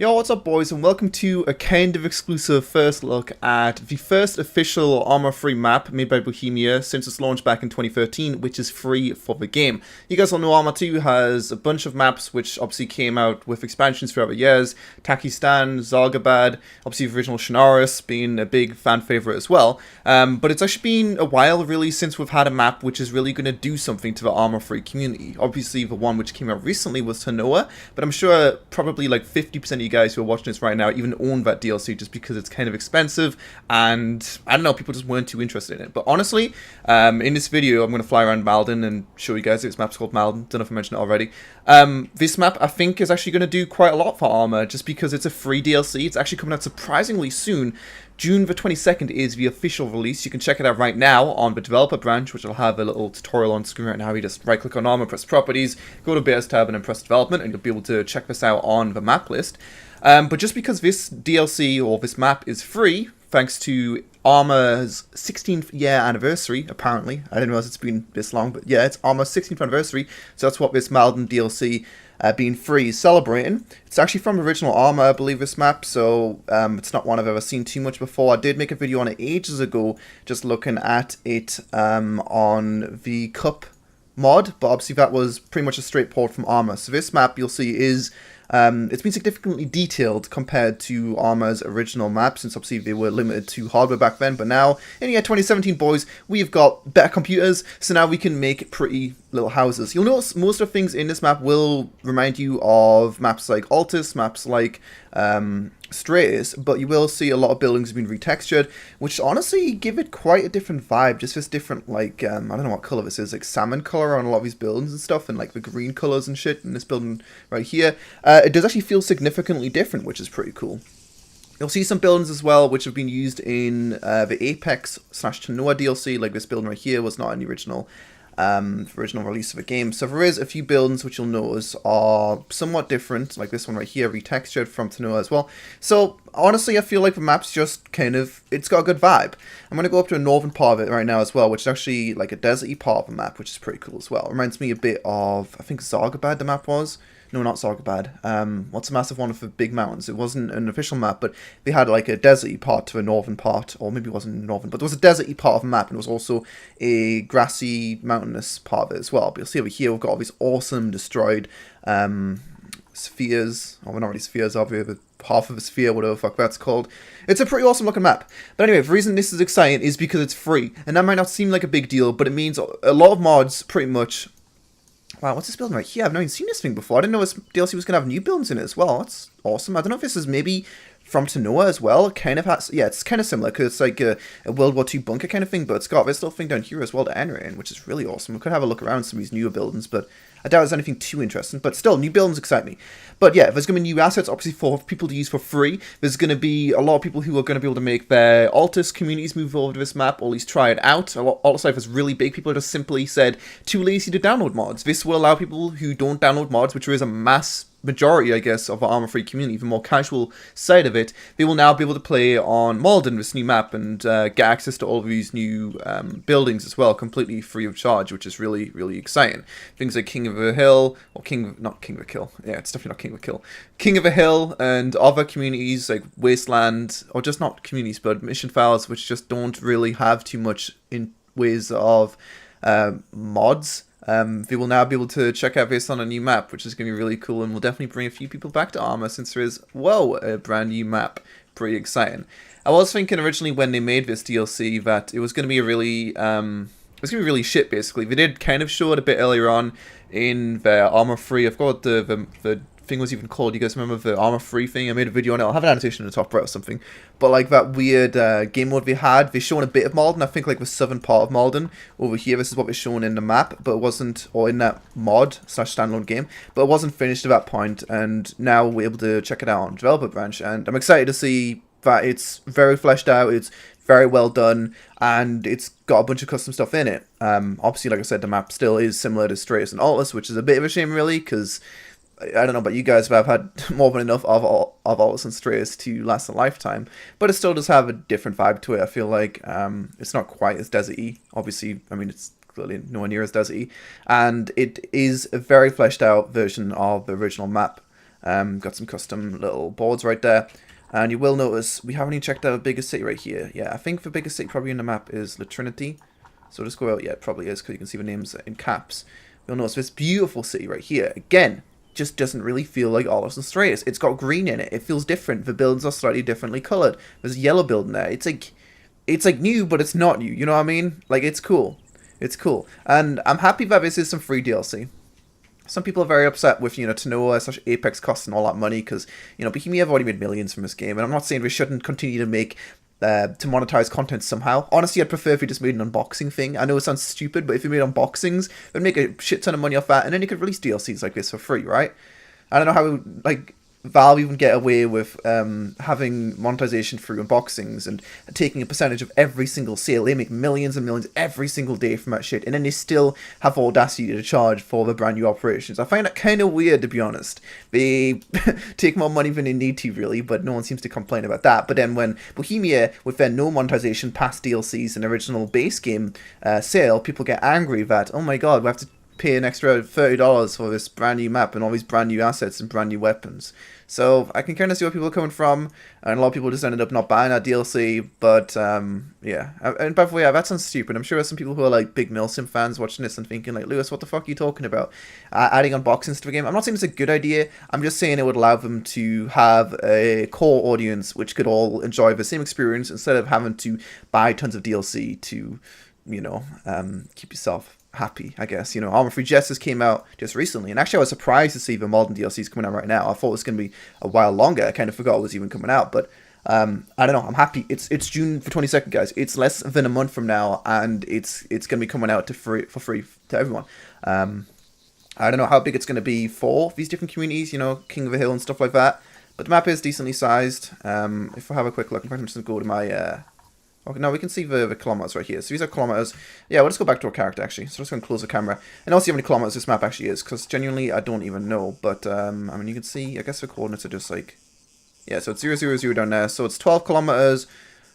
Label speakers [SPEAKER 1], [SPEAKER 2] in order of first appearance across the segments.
[SPEAKER 1] Yo, what's up boys, and welcome to a kind of exclusive first look at the first official ARMA-free map made by Bohemia since its launch back in 2013, which is free for the game. You guys all know ARMA 2 has a bunch of maps which obviously came out with expansions throughout the years. Takistan, Zargabad, obviously the original Shinaris being a big fan favourite as well. But it's actually been a while really since we've had a map which is really going to do something to the ARMA-free community. Obviously the one which came out recently was Tanoa, but I'm sure probably like 50% of you guys who are watching this right now even own that DLC just because it's kind of expensive and I don't know, people just weren't too interested in it. But honestly, in this video I'm going to fly around Malden and show you guys this map's called Malden. Don't know if I mentioned it already. This map I think is actually going to do quite a lot for ARMA just because it's a free DLC. It's actually coming out surprisingly soon. June the 22nd is the official release. You can check it out right now on the developer branch, which I'll have a little tutorial on screen right now. You just right click on ARMA, press properties, go to Bears tab and then press development, and you'll be able to check this out on the map list. But just because this DLC or this map is free, thanks to ARMA's 16th year anniversary, apparently. I didn't realize it's been this long, but yeah, it's ARMA's 16th anniversary, so that's what this Malden DLC being free is celebrating. It's actually from original ARMA, I believe, this map, so it's not one I've ever seen too much before. I did make a video on it ages ago, just looking at it on the Cup mod, but obviously that was pretty much a straight port from ARMA. So this map, you'll see, is it's been significantly detailed compared to ARMA's original map, since obviously they were limited to hardware back then, but now, in the year 2017, boys, we've got better computers, so now we can make pretty little houses. You'll notice most of the things in this map will remind you of maps like Altus, maps like Stratus, but you will see a lot of buildings have been retextured, which honestly give it quite a different vibe. Just this different, like, I don't know what color this is, like salmon color on a lot of these buildings and stuff, and like the green colors and shit in this building right here. It does actually feel significantly different, which is pretty cool. You'll see some buildings as well which have been used in the Apex/Tanoa DLC, like this building right here was not in the original release of the game. So there is a few buildings which you'll notice are somewhat different, like this one right here, retextured from Tanoa as well. So honestly, I feel like the map's just kind of, it's got a good vibe. I'm going to go up to a northern part of it right now as well, which is actually like a deserty part of the map, which is pretty cool as well. It reminds me a bit of, I think Zargabad the map was. No, not Zargabad. What's a massive one of the big mountains? It wasn't an official map, but they had like a deserty part to a northern part, or maybe it wasn't northern, but there was a deserty part of the map, and there was also a grassy, mountainous part of it as well. But you'll see over here, we've got all these awesome destroyed spheres. Oh, well, not really spheres, obviously, but half of a sphere, whatever the fuck that's called. It's a pretty awesome looking map. But anyway, the reason this is exciting is because it's free, and that might not seem like a big deal, but it means a lot of mods pretty much. Wow, what's this building right here? I've never even seen this thing before. I didn't know this DLC was going to have new buildings in it as well. That's awesome. I don't know if this is maybe from Tanoa as well. It kind of has, yeah, it's kind of similar because it's like a World War II bunker kind of thing, but it's got this little thing down here as well to enter in, which is really awesome. We could have a look around some of these newer buildings, but I doubt there's anything too interesting. But still, new buildings excite me. But yeah, there's going to be new assets, obviously, for people to use for free. There's going to be a lot of people who are going to be able to make their Altus communities move over to this map, or at least try it out. Altus Life is really big. People just simply said, too lazy to download mods. This will allow people who don't download mods, which is a mass majority, I guess, of the ARMA-free community, the more casual side of it, they will now be able to play on Malden, this new map, and get access to all of these new buildings as well, completely free of charge, which is really, really exciting. Things like King of a Hill, or not King of a Kill, yeah, it's definitely not King of a Kill, King of a Hill, and other communities like Wasteland, or just not communities, but mission files, which just don't really have too much in ways of mods. They will now be able to check out this on a new map, which is going to be really cool, and will definitely bring a few people back to ARMA since there is, whoa, a brand new map. Pretty exciting. I was thinking originally when they made this DLC that it was going to be a really, it was going to be really shit, basically. They did kind of show it a bit earlier on in their ARMA free, I forgot what the thing was even called. You guys remember the ARMA free thing? I made a video on it. I'll have an annotation in the top right or something. But like that weird game mode they had, they shown a bit of Malden. I think like the southern part of Malden over here. This is what was shown in the map, but it wasn't, or in that mod/standalone game, but it wasn't finished at that point. And now we're able to check it out on developer branch, and I'm excited to see that it's very fleshed out. It's very well done, and it's got a bunch of custom stuff in it. Obviously, like I said, the map still is similar to Stratus and Altus, which is a bit of a shame, really, because I don't know about you guys, but I've had more than enough of Altus and Stratus to last a lifetime. But it still does have a different vibe to it. I feel like it's not quite as deserty. Obviously, I mean, it's clearly nowhere near as deserty. And it is a very fleshed out version of the original map. Got some custom little boards right there. And you will notice we haven't even checked out the biggest city right here. Yeah, I think the biggest city probably in the map is the Trinity. So just go out. Yeah, it probably is because you can see the names in caps. You'll notice this beautiful city right here. Again, just doesn't really feel like Olives and Strays. It's got green in it. It feels different. The buildings are slightly differently coloured. There's a yellow building there. It's like new, but it's not new. You know what I mean? Like, it's cool. It's cool. And I'm happy that this is some free DLC. Some people are very upset with, Tanoa/Apex costing all that money because, Bohemia have already made millions from this game. And I'm not saying we shouldn't continue to make, to monetize content somehow. Honestly, I'd prefer if we just made an unboxing thing. I know it sounds stupid, but if we made unboxings, we'd make a shit ton of money off that. And then you could release DLCs like this for free, right? I don't know how, Valve even get away with having monetization through unboxings and taking a percentage of every single sale. They make millions and millions every single day from that shit, and then they still have audacity to charge for the brand new operations. I find that kind of weird, to be honest. They take more money than they need to, really, but no one seems to complain about that. But then when Bohemia, with their no monetization past DLCs and original base game sale, people get angry that, oh my god, we have to pay an extra $30 for this brand new map and all these brand new assets and brand new weapons. So I can kind of see where people are coming from, and a lot of people just ended up not buying that DLC, but yeah. And by the way, that sounds stupid. I'm sure there's some people who are like big Milsim fans watching this and thinking like, Lewis, what the fuck are you talking about? Adding unboxings to the game. I'm not saying it's a good idea, I'm just saying it would allow them to have a core audience which could all enjoy the same experience instead of having to buy tons of DLC to, keep yourself happy, I guess. Armor Free Justice came out just recently, and actually I was surprised to see the Malden DLC is coming out right now. I thought it was going to be a while longer. I kind of forgot it was even coming out, but I don't know. I'm happy. It's June the 22nd, guys. It's less than a month from now, and it's going to be coming out for free to everyone. I don't know how big it's going to be for these different communities, King of the Hill and stuff like that, but the map is decently sized. If I have a quick look, in fact, I'm just going to go to my okay, now we can see the kilometers right here. So these are kilometers. Yeah, we'll just go back to our character, actually. So I'm just going to close the camera. And I'll see how many kilometers this map actually is, because genuinely I don't even know. But, you can see, I guess the coordinates are just like... Yeah, so it's 0, 0, 0 down there. So it's 12 kilometers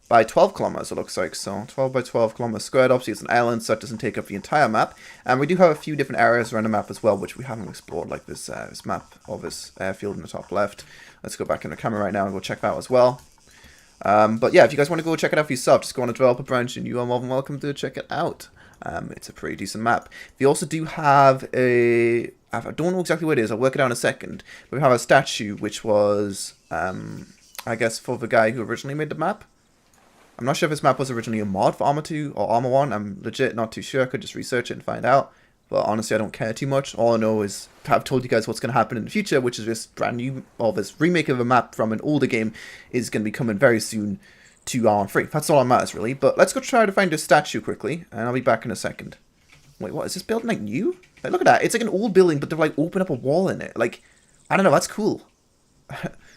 [SPEAKER 1] by 12 kilometers, it looks like. So 12 by 12 kilometers squared. Obviously, it's an island, so it doesn't take up the entire map. And we do have a few different areas around the map as well, which we haven't explored, like this map of this airfield in the top left. Let's go back in the camera right now and go check that out as well. But yeah, if you guys want to go check it out for yourself, just go on a developer branch and you are more than welcome to check it out. It's a pretty decent map. We also do have I don't know exactly what it is, I'll work it out in a second, but we have a statue which was, I guess, for the guy who originally made the map. I'm not sure if this map was originally a mod for Arma 2 or Arma 1, I'm legit not too sure, I could just research it and find out. But honestly, I don't care too much. All I know is I've told you guys what's going to happen in the future, which is this brand new, or this remake of a map from an older game is going to be coming very soon to Arma 3. That's all that matters, really. But let's go try to find a statue quickly, and I'll be back in a second. Wait, what? Is this building, like, new? Like, look at that. It's like an old building, but they've, like, opened up a wall in it. Like, I don't know. That's cool.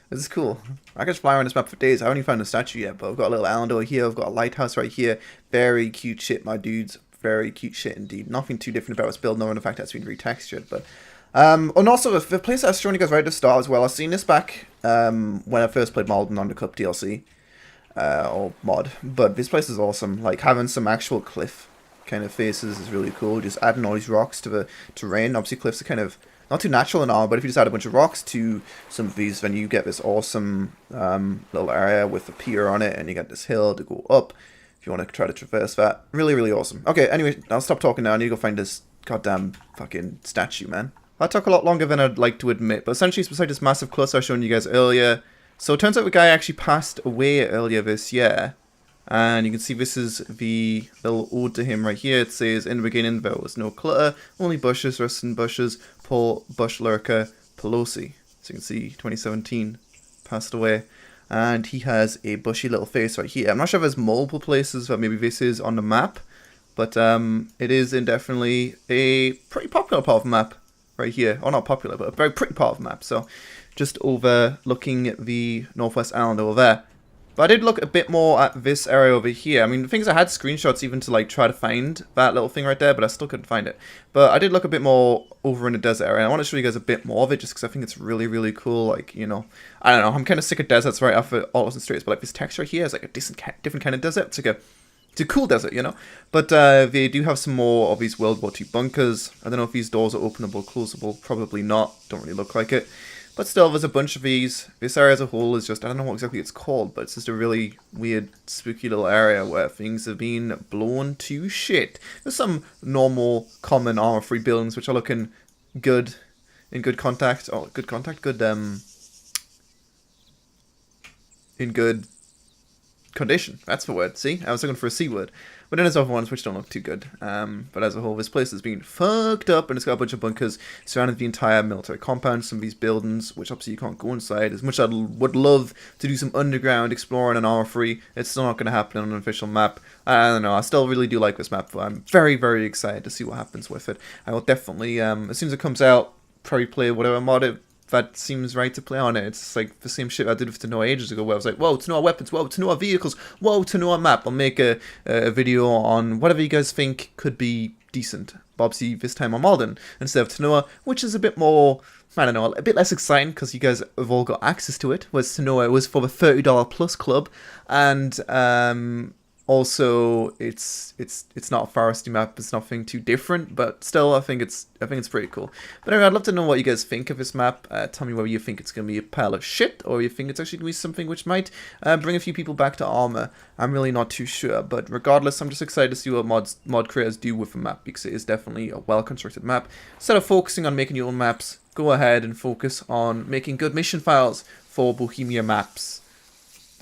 [SPEAKER 1] This is cool. I could just fly around this map for days. I haven't even found a statue yet, but I've got a little island over here. I've got a lighthouse right here. Very cute shit, my dudes. Very cute shit indeed. Nothing too different about its build, other than the fact that it's been retextured. But and also the place I was showing you guys right at the start as well. I've seen this back when I first played Malden on the Cup DLC or mod. But this place is awesome. Like having some actual cliff kind of faces is really cool. Just adding all these rocks to the terrain. Obviously, cliffs are kind of not too natural and all, but if you just add a bunch of rocks to some of these, then you get this awesome little area with a pier on it, and you get this hill to go up. If you want to try to traverse that. Really, really awesome. Okay, anyway, I'll stop talking now. I need to go find this goddamn fucking statue, man. That took a lot longer than I'd like to admit, but essentially it's beside this massive cluster I was showing you guys earlier. So it turns out the guy actually passed away earlier this year. And you can see this is the little ode to him right here. It says, in the beginning there was no clutter, only bushes, rusting bushes, poor bush lurker, Pelosi. So you can see 2017 passed away. And he has a bushy little face right here. I'm not sure if there's multiple places that maybe this is on the map. But it is definitely a pretty popular part of the map right here. Or not popular, but a very pretty part of the map. So just overlooking the Northwest Island over there. But I did look a bit more at this area over here. I mean, the things I had screenshots even to like try to find that little thing right there, but I still couldn't find it. But I did look a bit more over in the desert area. I want to show you guys a bit more of it just because I think it's really, really cool. Like, I don't know. I'm kind of sick of deserts right off of Olives and Strays, but like this texture here is like a different kind of desert. It's a cool desert, But they do have some more of these World War II bunkers. I don't know if these doors are openable, closable. Probably not. Don't really look like it. But still, there's a bunch of these. This area as a whole is just, I don't know what exactly it's called, but it's just a really weird, spooky little area where things have been blown to shit. There's some normal, common armor-free buildings which are looking good, in good contact, oh, good contact, good, in good condition. That's the word. See, I was looking for a C word. But then there's other ones which don't look too good. But as a whole, this place has been fucked up, and it's got a bunch of bunkers surrounding the entire military compound. Some of these buildings, which obviously you can't go inside. As much as I would love to do some underground exploring and armor-free, it's still not going to happen on an official map. I don't know. I still really do like this map, but I'm very, very excited to see what happens with it. I will definitely, as soon as it comes out, probably play whatever mod it that seems right to play on it. It's like the same shit I did with Tanoa ages ago, where I was like, whoa, Tanoa weapons, whoa, Tanoa vehicles, whoa, Tanoa map. I'll make a video on whatever you guys think could be decent. But obviously, this time on Malden instead of Tanoa, which is a bit more, I don't know, a bit less exciting because you guys have all got access to it. Whereas Tanoa was for the $30 plus club, and also it's not a foresty map. It's nothing too different, but still, I think it's pretty cool. But anyway, I'd love to know what you guys think of this map. Tell me whether you think it's gonna be a pile of shit, or you think it's actually gonna be something which might bring a few people back to ARMA. I'm really not too sure, but regardless, I'm just excited to see what mod creators do with the map, because it is definitely a well constructed map. Instead of focusing on making your own maps, go ahead and focus on making good mission files for Bohemia maps.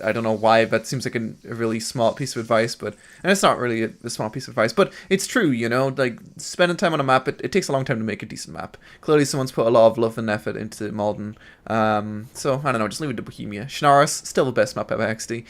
[SPEAKER 1] I don't know why, that seems like a really smart piece of advice, and it's not really a smart piece of advice, but it's true, you know, like, spending time on a map, it takes a long time to make a decent map. Clearly someone's put a lot of love and effort into Malden, so, I don't know, just leave it to Bohemia. Shnaris, still the best map ever, XD,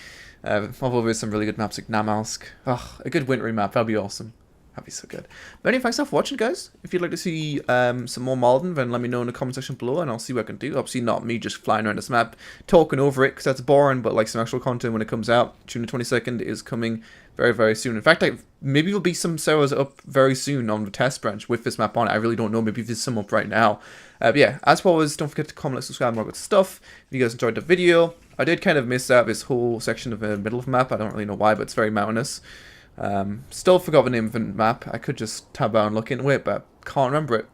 [SPEAKER 1] although there's some really good maps like Namalsk. Ugh, a good wintry map, that'd be awesome. That'd be so good. But anyway, thanks for watching, guys. If you'd like to see some more Malden, then let me know in the comment section below, and I'll see what I can do. Obviously, not me just flying around this map, talking over it, because that's boring, but like some actual content when it comes out. June the 22nd is coming very, very soon. In fact, maybe there'll be some servers up very soon on the test branch with this map on it. I really don't know. Maybe there's some up right now. But yeah, as always, don't forget to comment, like, subscribe, and all good stuff. If you guys enjoyed the video, I did kind of miss out this whole section of the middle of the map. I don't really know why, but it's very mountainous. Still forgot the name of the map. I could just tab out and look into it, but can't remember it.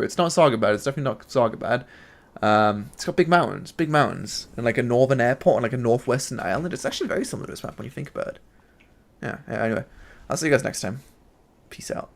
[SPEAKER 1] It's not Zargabad. It's definitely not Zargabad. It's got big mountains, and like a northern airport and like a northwestern island. It's actually very similar to this map when you think about it. Yeah, anyway, I'll see you guys next time. Peace out.